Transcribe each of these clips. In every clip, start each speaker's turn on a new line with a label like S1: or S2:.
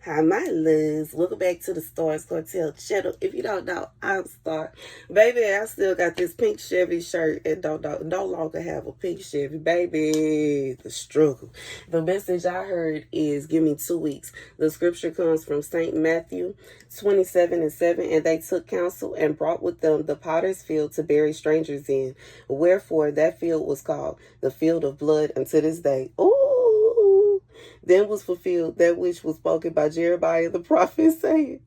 S1: Hi, my loves. Welcome back to the Starscartel channel. If you don't know, I'm Star. Baby, I still got this pink Chevy shirt and no longer have a pink Chevy. Baby, the struggle. The message I heard is give me 2 weeks. The scripture comes from St. Matthew 27:7. And they took counsel and brought with them the potter's field to bury strangers in. Wherefore that field was called the field of blood unto this day. Ooh. Then was fulfilled that which was spoken by Jeremiah the prophet, saying,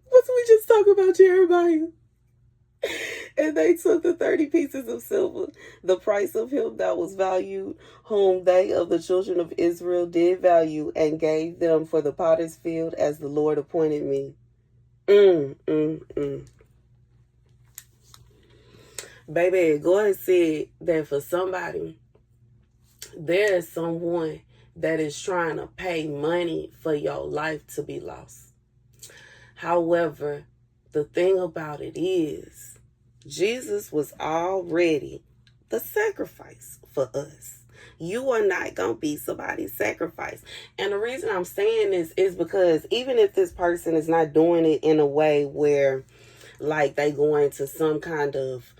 S1: what we just talk about Jeremiah? And they took the 30 pieces of silver, the price of him that was valued, whom they of the children of Israel did value, and gave them for the potter's field as the Lord appointed me. Baby, God said that for somebody, there is someone that is trying to pay money for your life to be lost. However, the thing about it is, Jesus was already the sacrifice for us. You are not going to be somebody's sacrifice. And the reason I'm saying this is because even if this person is not doing it in a way where like they go into some kind of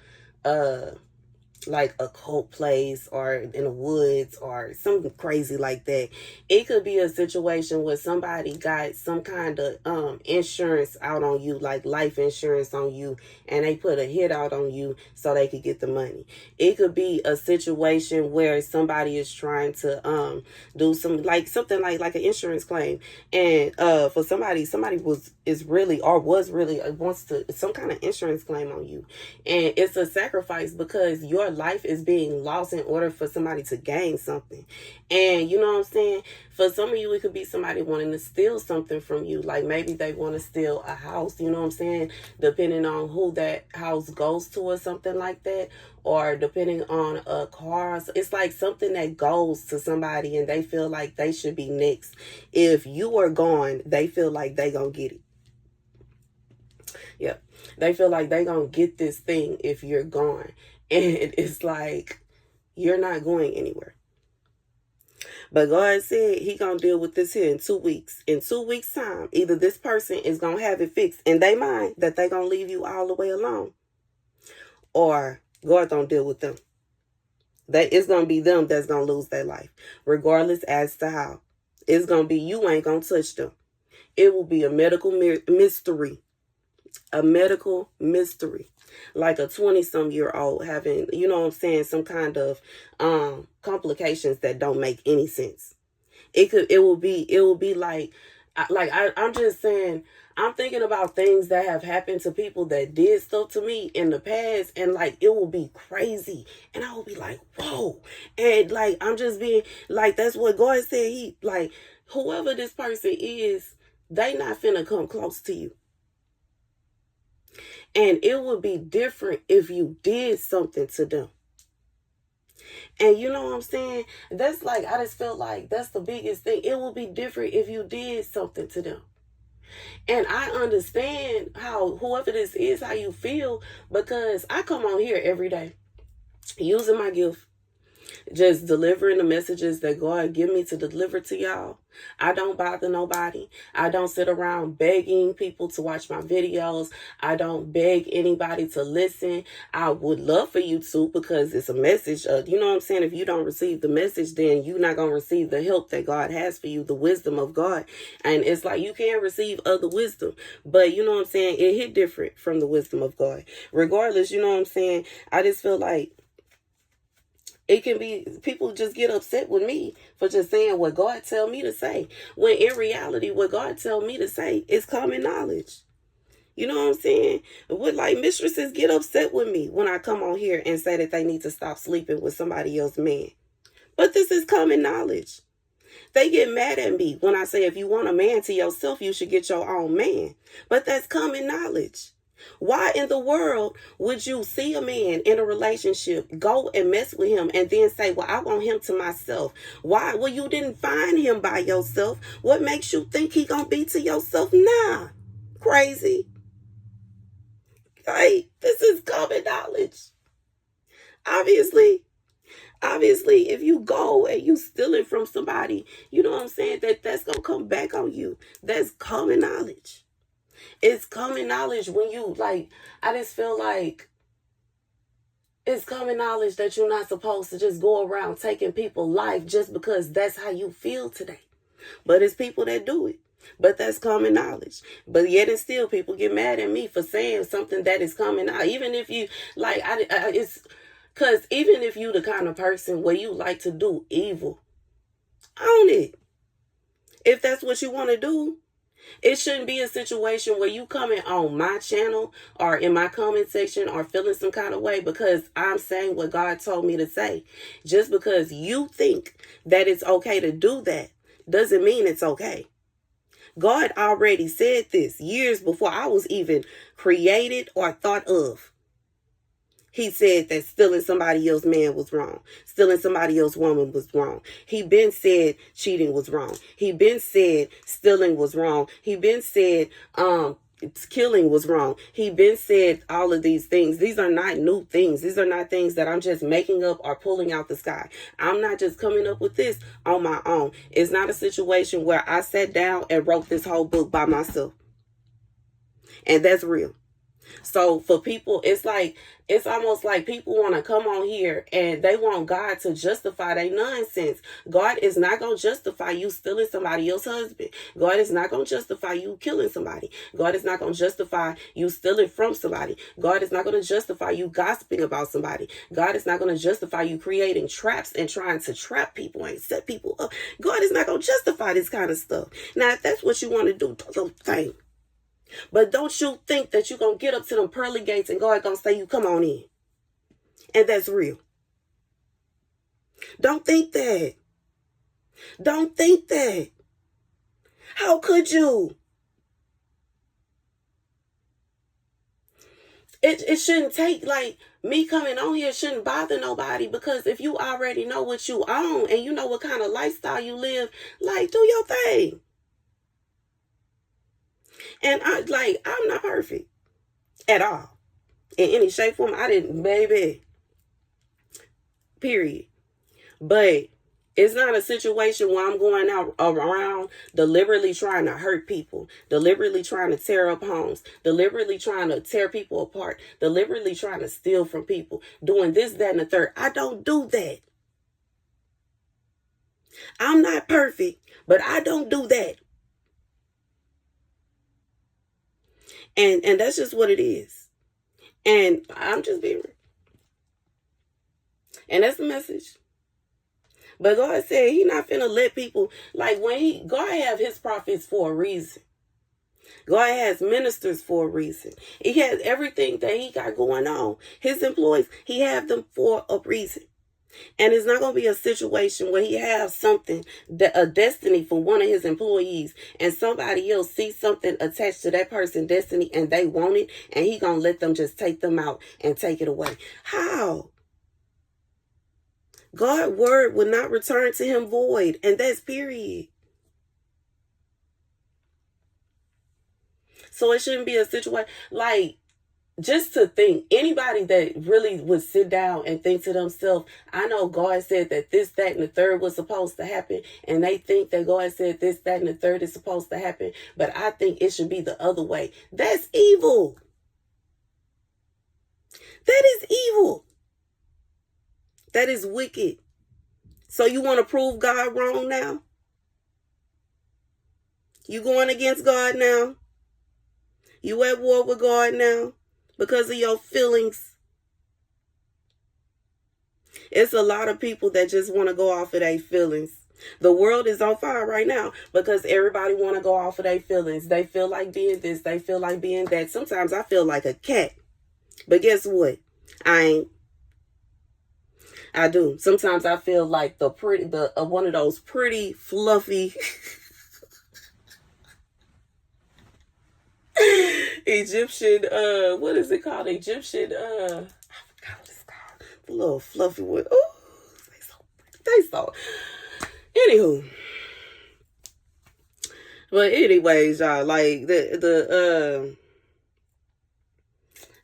S1: like a cult place or in the woods or something crazy like that. It could be a situation where somebody got some kind of insurance out on you, like life insurance on you, and they put a hit out on you so they could get the money. It could be a situation where somebody is trying to do something like an insurance claim, and for somebody wants to some kind of insurance claim on you, and it's a sacrifice because your life is being lost in order for somebody to gain something. And you know what I'm saying? For some of you, it could be somebody wanting to steal something from you. Like maybe they want to steal a house, you know what I'm saying? Depending on who that house goes to or something like that. Or depending on a car. It's like something that goes to somebody and they feel like they should be next. If you are gone, they feel like they gonna get it. Yep. They feel like they gonna get this thing if you're gone. And it's like, you're not going anywhere. But God said he gonna deal with this here in 2 weeks. In 2 weeks' time, either this person is gonna have it fixed in their mind that they gonna leave you all the way alone, or God don't deal with them. It's gonna be them that's gonna lose their life, regardless as to how. It's gonna be you ain't gonna touch them. It will be a medical mystery. A medical mystery. Like a 20-some-year-old having, you know what I'm saying, some kind of complications that don't make any sense. It will be like I'm just saying, I'm thinking about things that have happened to people that did stuff to me in the past, and like it will be crazy, and I will be like, whoa. And like I'm just being like, that's what God said. He like, whoever this person is, they not finna come close to you. And it would be different if you did something to them. And you know what I'm saying? That's like, I just feel like that's the biggest thing. It would be different if you did something to them. And I understand how, whoever this is, how you feel, because I come on here every day using my gift, just delivering the messages that God give me to deliver to y'all. I don't bother nobody. I don't sit around begging people to watch my videos. I don't beg anybody to listen. I would love for you to, because it's a message. You know what I'm saying? If you don't receive the message, then you're not going to receive the help that God has for you, the wisdom of God. And it's like you can receive other wisdom, but you know what I'm saying? It hit different from the wisdom of God. Regardless, you know what I'm saying? I just feel like it can be, people just get upset with me for just saying what God tell me to say, when in reality, what God tell me to say is common knowledge. You know what I'm saying? With like mistresses get upset with me when I come on here and say that they need to stop sleeping with somebody else's man. But this is common knowledge. They get mad at me when I say if you want a man to yourself, you should get your own man. But that's common knowledge. Why in the world would you see a man in a relationship, go and mess with him, and then say, well, I want him to myself? Why? Well, you didn't find him by yourself. What makes you think he gonna be to yourself? Nah. Crazy. Like, this is common knowledge. Obviously, Obviously, if you go and you steal it from somebody, you know what I'm saying, that's going to come back on you. That's common knowledge. It's common knowledge when you, like, I just feel like it's common knowledge that you're not supposed to just go around taking people's life just because that's how you feel today. But it's people that do it. But that's common knowledge. But yet and still, people get mad at me for saying something that is common knowledge. Even if you, like, it's, because even if you the kind of person where you like to do evil, own it. If that's what you want to do, it shouldn't be a situation where you coming on my channel or in my comment section or feeling some kind of way because I'm saying what God told me to say. Just because you think that it's okay to do that doesn't mean it's okay. God already said this years before I was even created or thought of. He said that stealing somebody else's man was wrong. Stealing somebody else's woman was wrong. He been said cheating was wrong. He been said stealing was wrong. He been said killing was wrong. He been said all of these things. These are not new things. These are not things that I'm just making up or pulling out the sky. I'm not just coming up with this on my own. It's not a situation where I sat down and wrote this whole book by myself. And that's real. So for people, it's almost like people want to come on here and they want God to justify their nonsense. God is not going to justify you stealing somebody else's husband. God is not going to justify you killing somebody. God is not going to justify you stealing from somebody. God is not going to justify you gossiping about somebody. God is not going to justify you creating traps and trying to trap people and set people up. God is not going to justify this kind of stuff. Now, if that's what you want to do your thing. But don't you think that you're going to get up to them pearly gates and God going to say you come on in. And that's real. Don't think that. Don't think that. How could you? It shouldn't take, like, me coming on here shouldn't bother nobody, because if you already know what you own and you know what kind of lifestyle you live, like, do your thing. And I'm not perfect at all. In any shape, form, I didn't, baby. Period. But it's not a situation where I'm going out around deliberately trying to hurt people, deliberately trying to tear up homes, deliberately trying to tear people apart, deliberately trying to steal from people, doing this, that, and the third. I don't do that. I'm not perfect, but I don't do that. And that's just what it is. And I'm just being real. And that's the message. But God said he not finna let people, like, God have his prophets for a reason. God has ministers for a reason. He has everything that he got going on. His employees, he have them for a reason. And it's not going to be a situation where he has something, a destiny for one of his employees, and somebody else sees something attached to that person's destiny and they want it, and he going to let them just take them out and take it away. How? God's word will not return to him void, and that's period. So it shouldn't be a situation, like, just to think, anybody that really would sit down and think to themselves, I know God said that this, that, and the third was supposed to happen, and they think that God said this, that, and the third is supposed to happen, but I think it should be the other way. That's evil. That is evil. That is wicked. So you want to prove God wrong now? You going against God now? You at war with God now? Because of your feelings. It's a lot of people that just want to go off of their feelings. The world is on fire right now because everybody want to go off of their feelings. They feel like being this. They feel like being that. Sometimes I feel like a cat. But guess what? I ain't. I do. Sometimes I feel like one of those pretty fluffy Egyptian, what is it called? Egyptian, I forgot what it's called. The little fluffy one. Oh, they so. Anywho. But anyways, y'all, like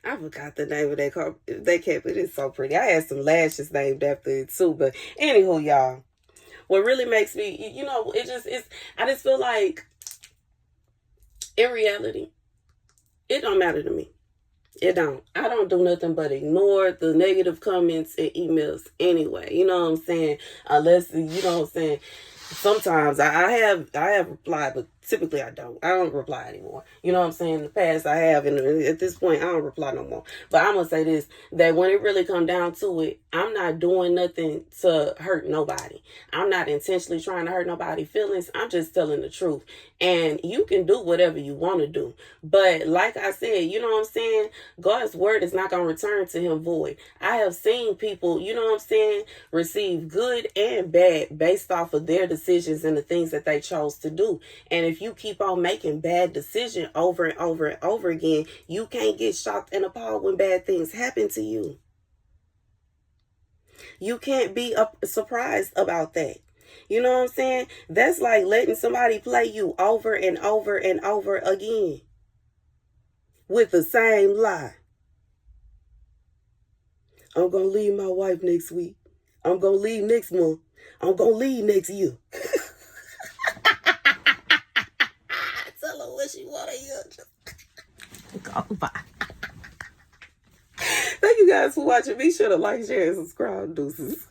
S1: I forgot the name of that car. That cat, but it's so pretty. I had some lashes named after it too. But anywho, y'all, what really makes me, I just feel like in reality, it don't matter to me. It don't. I don't do nothing but ignore the negative comments and emails anyway. You know what I'm saying? Unless, you know what I'm saying? Sometimes I have replied, but typically I don't. I don't reply anymore. You know what I'm saying? In the past I have, and at this point I don't reply no more. But I'm gonna say this: that when it really come down to it, I'm not doing nothing to hurt nobody. I'm not intentionally trying to hurt nobody's feelings. I'm just telling the truth. And you can do whatever you want to do. But like I said, you know what I'm saying? God's word is not gonna return to him void. I have seen people, you know what I'm saying, receive good and bad based off of their decisions and the things that they chose to do. And if you keep on making bad decisions over and over and over again, you can't get shocked and appalled when bad things happen to you. You can't be surprised about that. You know what I'm saying? That's like letting somebody play you over and over and over again with the same lie. I'm going to leave my wife next week. I'm going to leave next month. I'm going to leave next year. Tell her what she want to hear. Go bye. Thank you guys for watching. Be sure to like, share, and subscribe. Deuces.